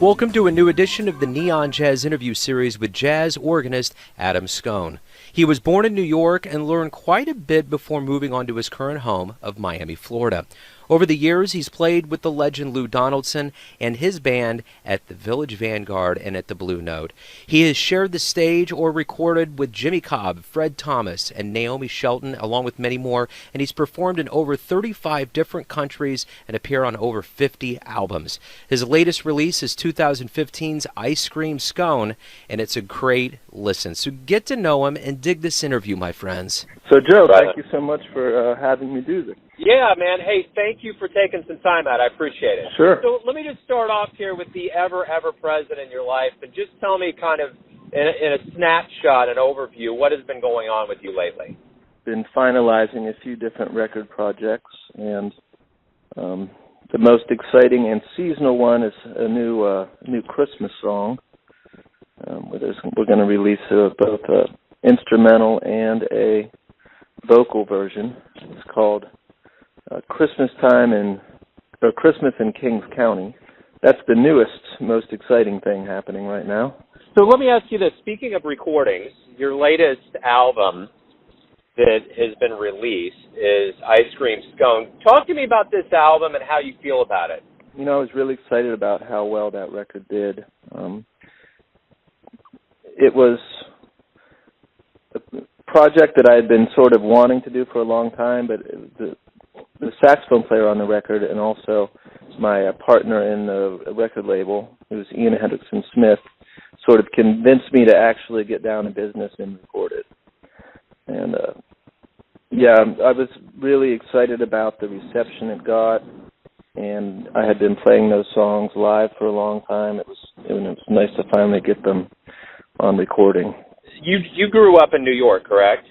Welcome to a new edition of the Neon Jazz interview series with jazz organist Adam Scone. He was born in New York and learned quite a bit before moving on to his current home of Miami, Florida. Over the years, he's played with the Legend Lou Donaldson and his band at the Village Vanguard and at the Blue Note. He has shared the stage or recorded with Jimmy Cobb, Fred Thomas, and Naomi Shelton, along with many more, and he's performed in over 35 different countries and appeared on over 50 albums. His latest release is 2015's I Scream Scone, and it's a great listen. So get to know him and dig this interview, my friends. So, Joe, thank you so much for having me do this. Yeah, man. Hey, thank you for taking some time out. I appreciate it. Sure. So let me just start off here with the ever present in your life, and just tell me kind of in a snapshot, an overview, what has been going on with you lately? Been finalizing a few different record projects, and the most exciting and seasonal one is a new Christmas song. We're going to release both an instrumental and a vocal version. It's called Christmas in Kings County. That's the newest, most exciting thing happening right now. So let me ask you this. Speaking of recordings, your latest album that has been released is I Scream Scone. Talk to me about this album and how you feel about it. You know, I was really excited about how well that record did. It was a project that I had been sort of wanting to do for a long time, but the saxophone player on the record and also my partner in the record label, who's Ian Hendrickson Smith, sort of convinced me to actually get down to business and record it. And I was really excited about the reception it got, and I had been playing those songs live for a long time. It was nice to finally get them on recording. You grew up in New York, correct?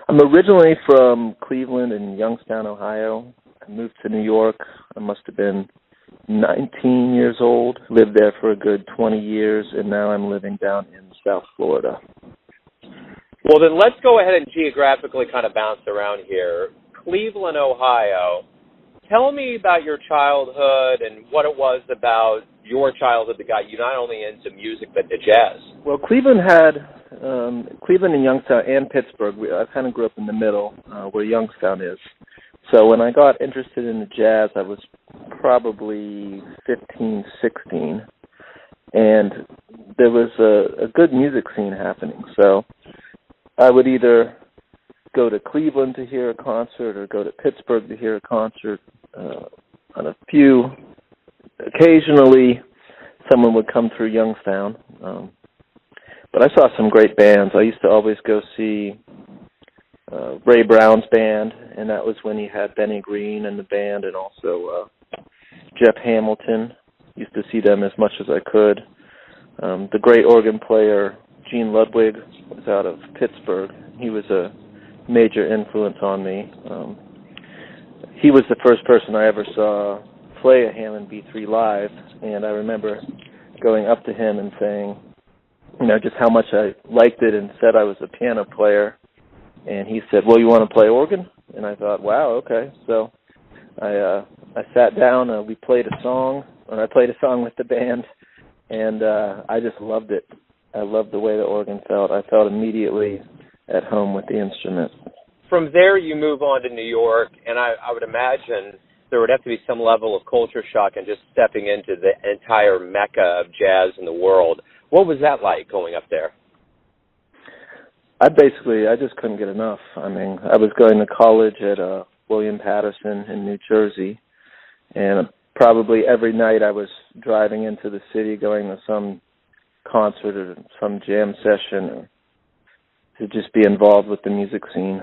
I'm originally from Cleveland and Youngstown, Ohio. I moved to New York. I must have been 19 years old. Lived there for a good 20 years, and now I'm living down in South Florida. Well, then let's go ahead and geographically kind of bounce around here. Cleveland, Ohio. Tell me about your childhood and what it was about your childhood that got you not only into music but to jazz. Well, Cleveland and Youngstown and Pittsburgh. I kind of grew up in the middle where Youngstown is. So when I got interested in the jazz, I was probably 15, 16, and there was a good music scene happening. So I would either go to Cleveland to hear a concert or go to Pittsburgh to hear a concert. Occasionally, someone would come through Youngstown. But I saw some great bands. I used to always go see Ray Brown's band, and that was when he had Benny Green in the band, and also Jeff Hamilton. Used to see them as much as I could. The great organ player Gene Ludwig was out of Pittsburgh. He was a major influence on me. He was the first person I ever saw play a Hammond B3 live, and I remember going up to him and saying, just how much I liked it, and said I was a piano player. And he said, well, you want to play organ? And I thought, wow, okay. So I sat down, we played a song, and I played a song with the band, and I just loved it. I loved the way the organ felt. I felt immediately at home with the instrument. From there, you move on to New York, and I would imagine there would have to be some level of culture shock and just stepping into the entire mecca of jazz in the world. What was that like going up there? I just couldn't get enough. I mean, I was going to college at William Patterson in New Jersey, and probably every night I was driving into the city going to some concert or some jam session or to just be involved with the music scene.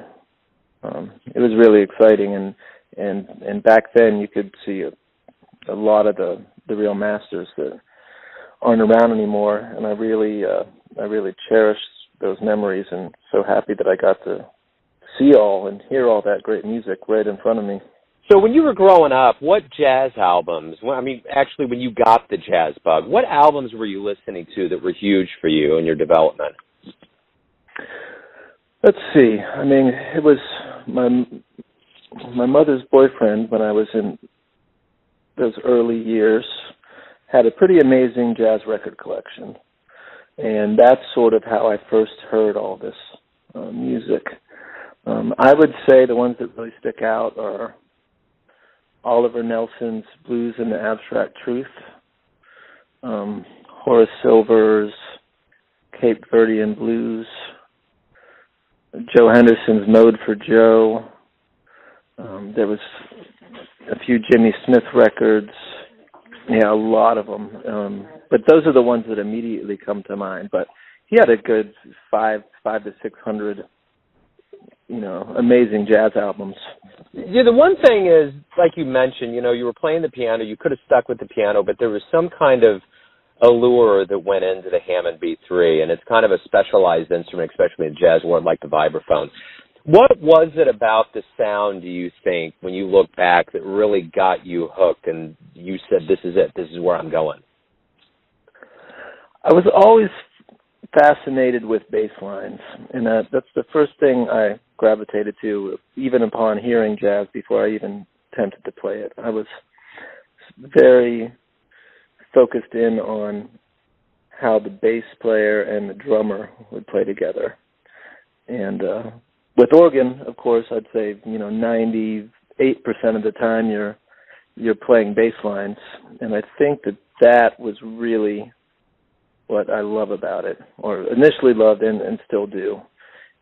It was really exciting, and back then you could see a lot of the real masters that aren't around anymore, and I really cherished those memories, and so happy that I got to see all and hear all that great music right in front of me. So when you were growing up, what jazz albums, when you got the jazz bug, what albums were you listening to that were huge for you in your development? Let's see. I mean, it was my mother's boyfriend when I was in those early years had a pretty amazing jazz record collection. And that's sort of how I first heard all this music. I would say the ones that really stick out are Oliver Nelson's Blues and the Abstract Truth, Horace Silver's Cape Verdean Blues, Joe Henderson's Mode for Joe. There was a few Jimmy Smith records. Yeah, a lot of them. But those are the ones that immediately come to mind. But he had a good 500 to 600, amazing jazz albums. Yeah, the one thing is, like you mentioned, you were playing the piano. You could have stuck with the piano, but there was some kind of allure that went into the Hammond B3, and it's kind of a specialized instrument, especially in jazz world, like the vibraphone. What was it about the sound, do you think, when you look back, that really got you hooked and you said, this is it, this is where I'm going? I was always fascinated with bass lines, and that's the first thing I gravitated to, even upon hearing jazz before I even attempted to play it. I was very focused in on how the bass player and the drummer would play together. And with organ, of course, I'd say 98% of the time you're playing bass lines, and I think that was really what I love about it, or initially loved and still do.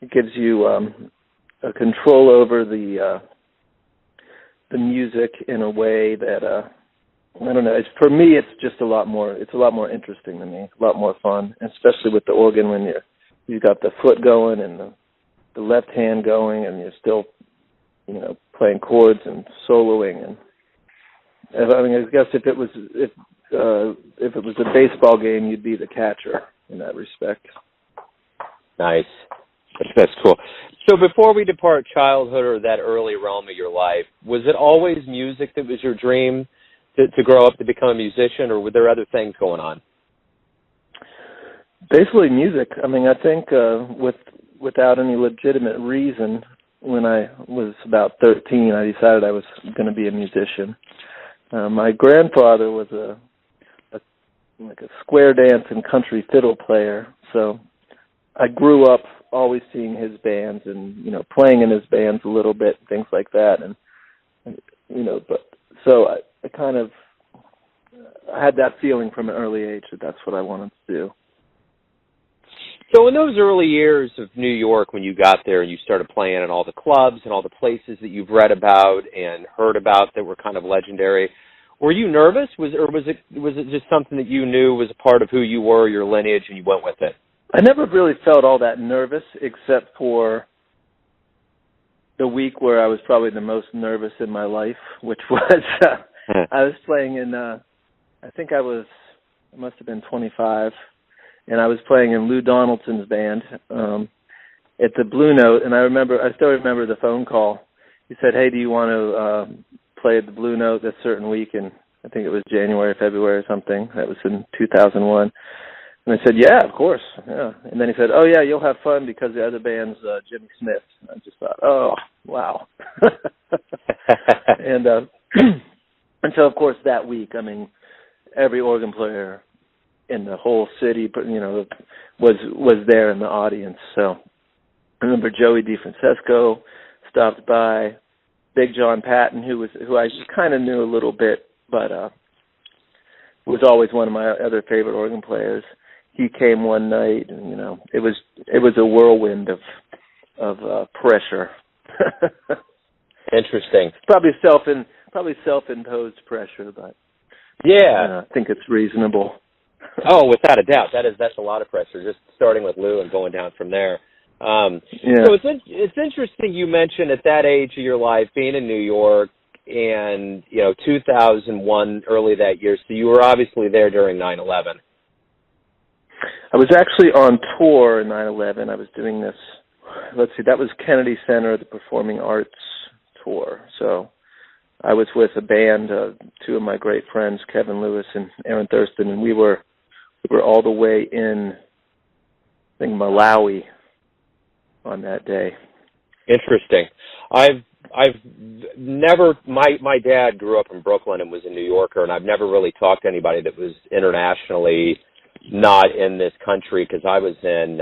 It gives you a control over the music in a way that I don't know. For me, it's just a lot more. It's a lot more interesting to me. A lot more fun, especially with the organ when you've got the foot going and the left hand going, and you're still, playing chords and soloing. And I guess if it was a baseball game, you'd be the catcher in that respect. Nice. That's cool. So before we depart childhood or that early realm of your life, was it always music that was your dream to grow up to become a musician, or were there other things going on? Basically music. I think without any legitimate reason, when I was about 13, I decided I was going to be a musician. My grandfather was a square dance and country fiddle player, so I grew up always seeing his bands and playing in his bands a little bit, things like that, and but so I kind of had that feeling from an early age that that's what I wanted to do. So in those early years of New York, when you got there and you started playing in all the clubs and all the places that you've read about and heard about that were kind of legendary, were you nervous? Was it just something that you knew was a part of who you were, your lineage, and you went with it? I never really felt all that nervous, except for the week where I was probably the most nervous in my life, which was I was playing in I must have been 25, and I was playing in Lou Donaldson's band at the Blue Note, and I still remember the phone call. He said, "Hey, do you want to play at the Blue Note this certain week?" And I think it was January, February or something. That was in 2001. And I said, "Yeah, of course." Yeah. And then he said, "Oh, yeah, you'll have fun because the other band's Jimmy Smith." And I just thought, oh, wow. And so, of course, that week, every organ player in the whole city, was there in the audience. So I remember Joey DeFrancesco stopped by, Big John Patton, who I kind of knew a little bit, but was always one of my other favorite organ players. He came one night, and it was a whirlwind of pressure. Interesting. Probably self-imposed pressure, but yeah, I think it's reasonable. Oh, without a doubt, that's a lot of pressure. Just starting with Lou and going down from there. Yeah. So it's interesting you mentioned at that age of your life being in New York, and 2001, early that year. So you were obviously there during 9/11. I was actually on tour in 9/11. I was doing this. That was Kennedy Center, the Performing Arts tour. So I was with a band, two of my great friends, Kevin Lewis and Aaron Thurston, and we were all the way in, I think, Malawi on that day. Interesting. I've I've never, my dad grew up in Brooklyn and was a New Yorker, and I've never really talked to anybody that was internationally not in this country, because I was in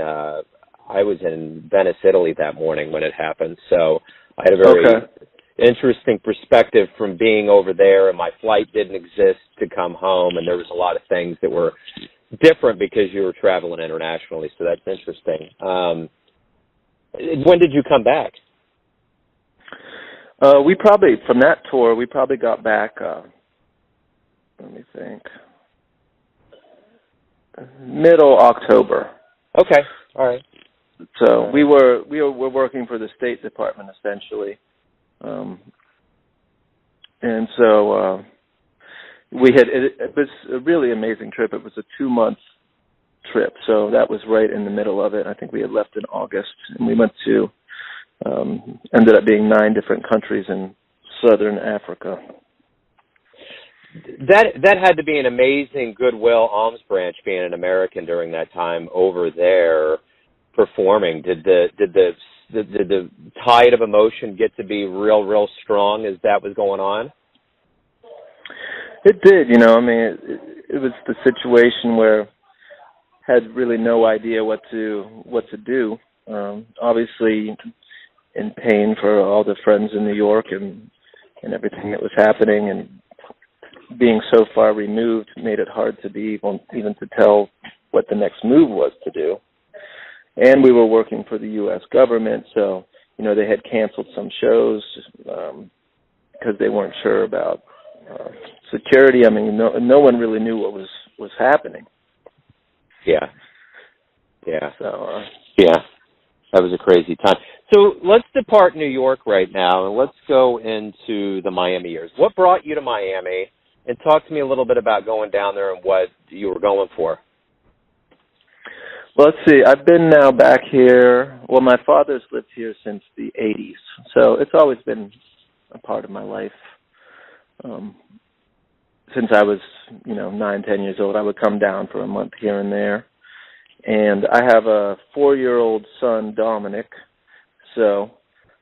Venice, Italy that morning when it happened. So I had a very interesting perspective from being over there, and my flight didn't exist to come home, and there was a lot of things that were different because you were traveling internationally. So that's interesting. When did you come back? We probably, from that tour, we probably got back, let me think, middle October. Okay, all right. So we were working for the State Department, essentially. And so we had, it was a really amazing trip. It was a 2-month trip, so that was right in the middle of it. I think we had left in August, and we went to, ended up being 9 different countries in southern Africa. That had to be an amazing goodwill alms branch, being an American during that time over there performing. Did the tide of emotion get to be real strong as that was going on? It did, you know. I mean, it was the situation where I had really no idea what to do. Obviously, in pain for all the friends in New York and everything that was happening, and being so far removed made it hard to be even to tell what the next move was to do. And we were working for the U.S. government, so, you know, they had canceled some shows because they weren't sure about security. I mean, no one really knew what was happening. Yeah. So, yeah, that was a crazy time. So let's depart New York right now, and let's go into the Miami years. What brought you to Miami? And talk to me a little bit about going down there and what you were going for. Well, let's see. I've been now back here. Well, my father's lived here since the 80s, so it's always been a part of my life. Since I was, 9, 10 years old, I would come down for a month here and there. And I have a 4-year-old son, Dominic, so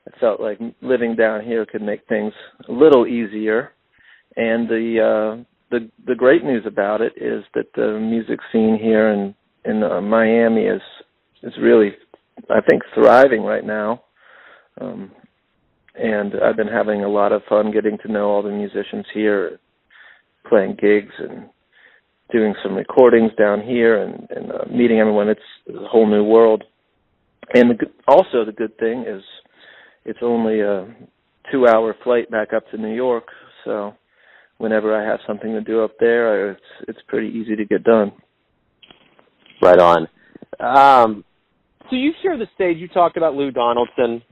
I felt like living down here could make things a little easier. And the great news about it is that the music scene here in Miami is really, I think, thriving right now. And I've been having a lot of fun getting to know all the musicians here, playing gigs and doing some recordings down here and meeting everyone. It's a whole new world. And also the good thing is it's only a 2-hour flight back up to New York, so whenever I have something to do up there, it's pretty easy to get done. Right on. So you share the stage. You talked about Lou Donaldson.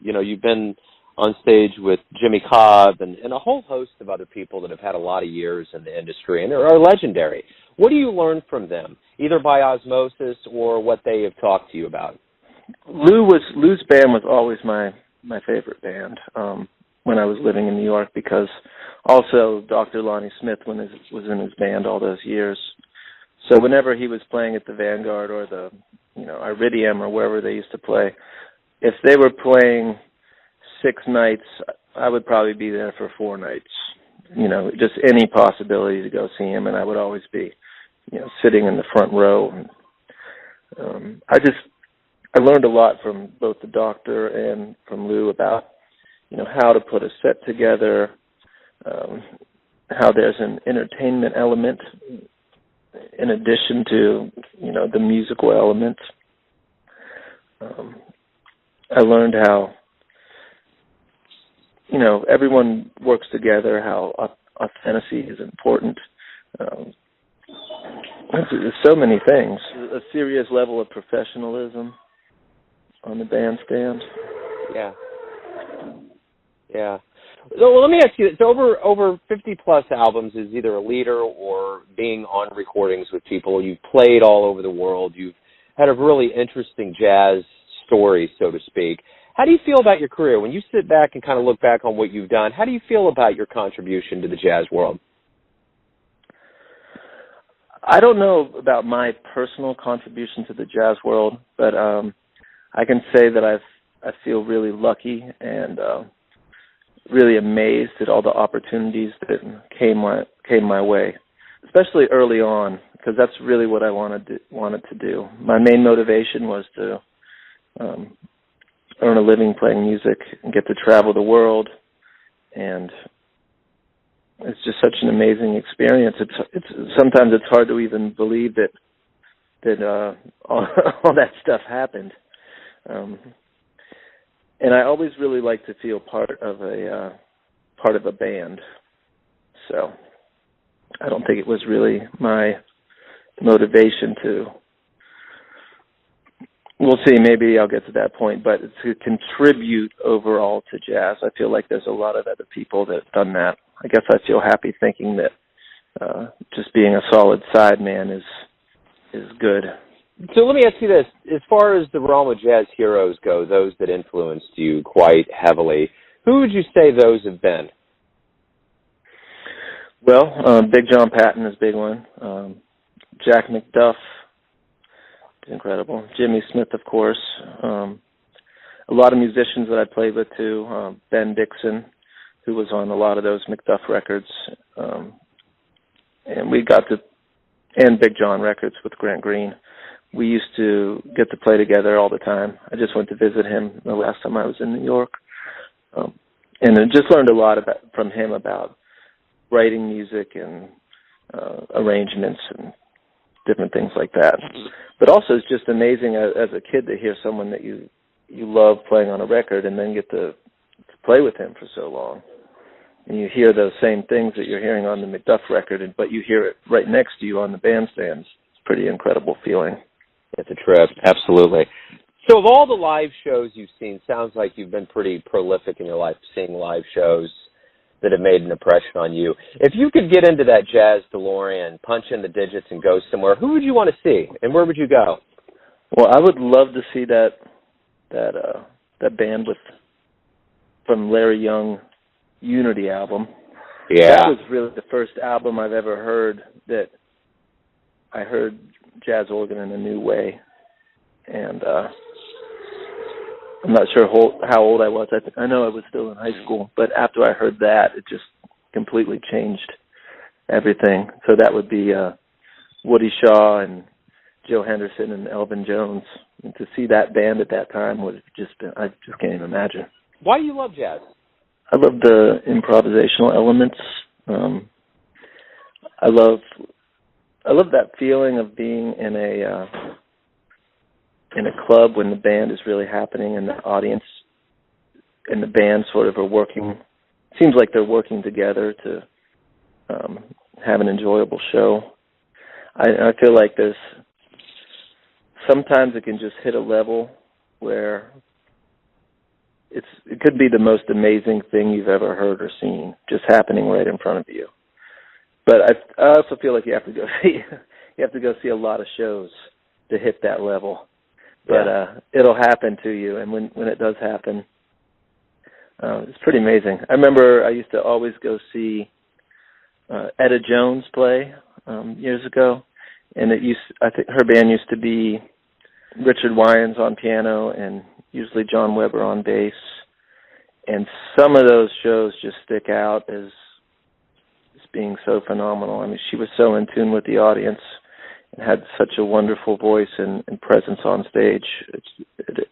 You've been on stage with Jimmy Cobb and a whole host of other people that have had a lot of years in the industry and are legendary. What do you learn from them, either by osmosis or what they have talked to you about? Lou's band was always my favorite band when I was living in New York, because also Dr. Lonnie Smith was in his band all those years. So whenever he was playing at the Vanguard or the Iridium or wherever they used to play, if they were playing 6 nights, I would probably be there for 4 nights. Just any possibility to go see him, and I would always be, sitting in the front row. And, I learned a lot from both the doctor and from Lou about, how to put a set together, how there's an entertainment element in addition to, the musical element. I learned how, everyone works together, how authenticity is important. There's so many things. A serious level of professionalism on the bandstand. Yeah. So let me ask you, so over 50-plus albums is either a leader or being on recordings with people. You've played all over the world. You've had a really interesting jazz story, so to speak. How do you feel about your career? When you sit back and kind of look back on what you've done, how do you feel about your contribution to the jazz world? I don't know about my personal contribution to the jazz world, but I can say that I feel really lucky and really amazed at all the opportunities that came my way, especially early on, because that's really what I wanted to do. My main motivation was to earn a living playing music and get to travel the world, and it's just such an amazing experience. It's sometimes it's hard to even believe that all that stuff happened. And I always really like to feel part of a band. So I don't think it was really my motivation to. We'll see. Maybe I'll get to that point, but to contribute overall to jazz. I feel like there's a lot of other people that have done that. I guess I feel happy thinking that just being a solid sideman is good. So let me ask you this. As far as the realm of jazz heroes go, those that influenced you quite heavily, who would you say those have been? Well, Big John Patton is a big one. Jack McDuff, incredible. Jimmy Smith, of course. A lot of musicians that I played with, too. Ben Dixon, who was on a lot of those McDuff records. And Big John records with Grant Green. We used to get to play together all the time. I just went to visit him the last time I was in New York. And I just learned a lot from him about writing music and arrangements and different things like that. But also it's just amazing as a kid to hear someone that you love playing on a record and then get to play with him for so long. And you hear those same things that you're hearing on the McDuff record, but you hear it right next to you on the bandstands. It's a pretty incredible feeling. It's a trip, absolutely. So of all the live shows you've seen, sounds like you've been pretty prolific in your life seeing live shows that have made an impression on you. If you could get into that jazz DeLorean, punch in the digits and go somewhere, who would you want to see and where would you go? Well, I would love to see that band from Larry Young Unity album. Yeah. That was really the first album I've ever heard that I heard jazz organ in a new way. And I'm not sure how old I was. I know I was still in high school, but after I heard that, it just completely changed everything. So that would be Woody Shaw and Joe Henderson and Elvin Jones. And to see that band at that time would have just been, I just can't even imagine. Why do you love jazz? I love the improvisational elements. I love that feeling of being in a club when the band is really happening and the audience and the band sort of are working. Seems like they're working together to have an enjoyable show. I feel like sometimes it can just hit a level where it could be the most amazing thing you've ever heard or seen, just happening right in front of you. But I also feel like you have to go see a lot of shows to hit that level. But it'll happen to you, and when it does happen, it's pretty amazing. I remember I used to always go see Etta Jones play years ago, and I think her band used to be Richard Wyans on piano and usually John Weber on bass. And some of those shows just stick out as being so phenomenal. I mean, she was so in tune with the audience and had such a wonderful voice and presence on stage.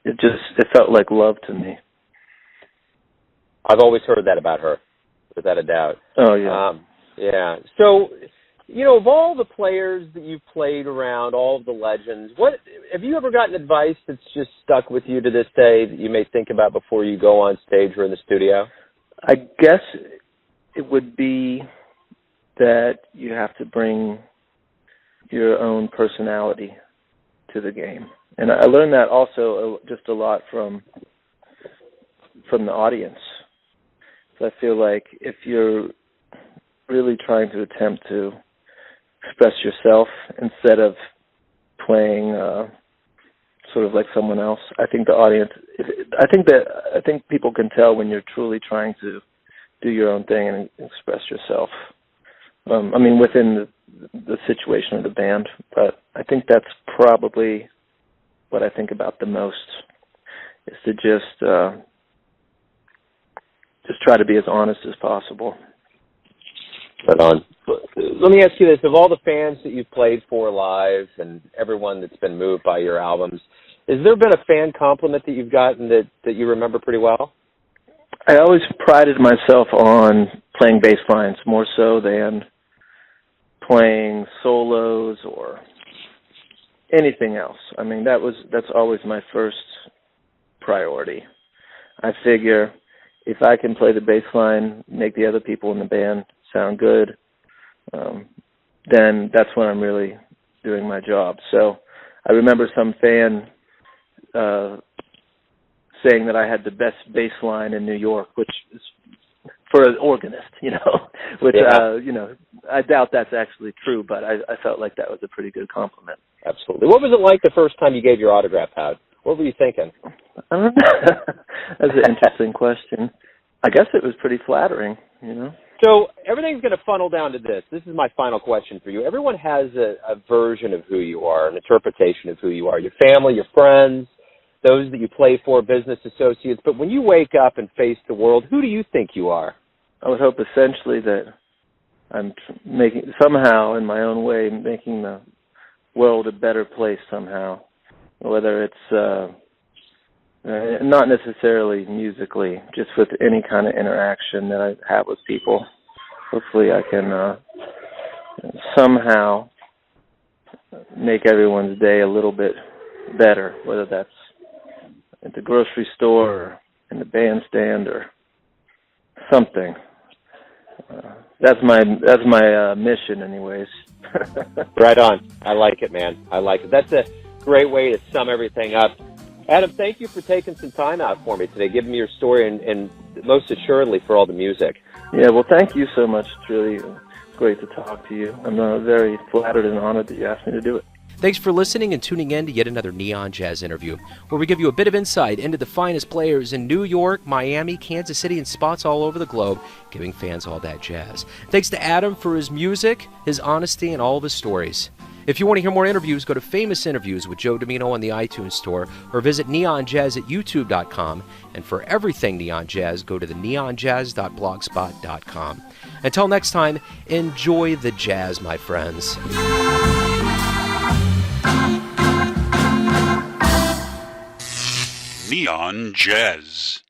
It felt like love to me. I've always heard that about her, without a doubt. Oh, yeah. Yeah. So, of all the players that you've played around, all of the legends, what have you ever gotten advice that's just stuck with you to this day that you may think about before you go on stage or in the studio? I guess it would be that you have to bring your own personality to the game. And I learned that also just a lot from the audience. So I feel like if you're really trying to attempt to express yourself instead of playing sort of like someone else, I think the audience, I think people can tell when you're truly trying to do your own thing and express yourself. I mean, within the situation of the band, but I think that's probably what I think about the most, is to just just try to be as honest as possible. Right on. Let me ask you this. Of all the fans that you've played for live and everyone that's been moved by your albums, has there been a fan compliment that you've gotten that you remember pretty well? I always prided myself on playing bass lines more so than playing solos or anything else. I mean, that's always my first priority. I figure if I can play the bass line, make the other people in the band sound good, then that's when I'm really doing my job. So I remember some fan saying that I had the best bass line in New York, which is for an organist, which, I doubt that's actually true, but I felt like that was a pretty good compliment. Absolutely. What was it like the first time you gave your autograph out? What were you thinking? I don't know. That's an interesting question. I guess it was pretty flattering, So everything's going to funnel down to this. This is my final question for you. Everyone has a version of who you are, an interpretation of who you are, your family, your friends, those that you play for, business associates. But when you wake up and face the world, who do you think you are? I would hope essentially that I'm making, somehow in my own way, making the world a better place somehow, whether it's not necessarily musically, just with any kind of interaction that I have with people. Hopefully I can somehow make everyone's day a little bit better, whether that's at the grocery store or in the bandstand or something. That's my mission anyways. Right on. I like it, man. I like it. That's a great way to sum everything up. Adam, thank you for taking some time out for me today, giving me your story, and most assuredly for all the music. Yeah, well, thank you so much. It's really great to talk to you. I'm very flattered and honored that you asked me to do it. Thanks for listening and tuning in to yet another Neon Jazz interview, where we give you a bit of insight into the finest players in New York, Miami, Kansas City, and spots all over the globe, giving fans all that jazz. Thanks to Adam for his music, his honesty, and all of his stories. If you want to hear more interviews, go to Famous Interviews with Joe Domino on the iTunes Store, or visit neonjazz at youtube.com. And for everything Neon Jazz, go to the neonjazz.blogspot.com. Until next time, enjoy the jazz, my friends. Neon Jazz.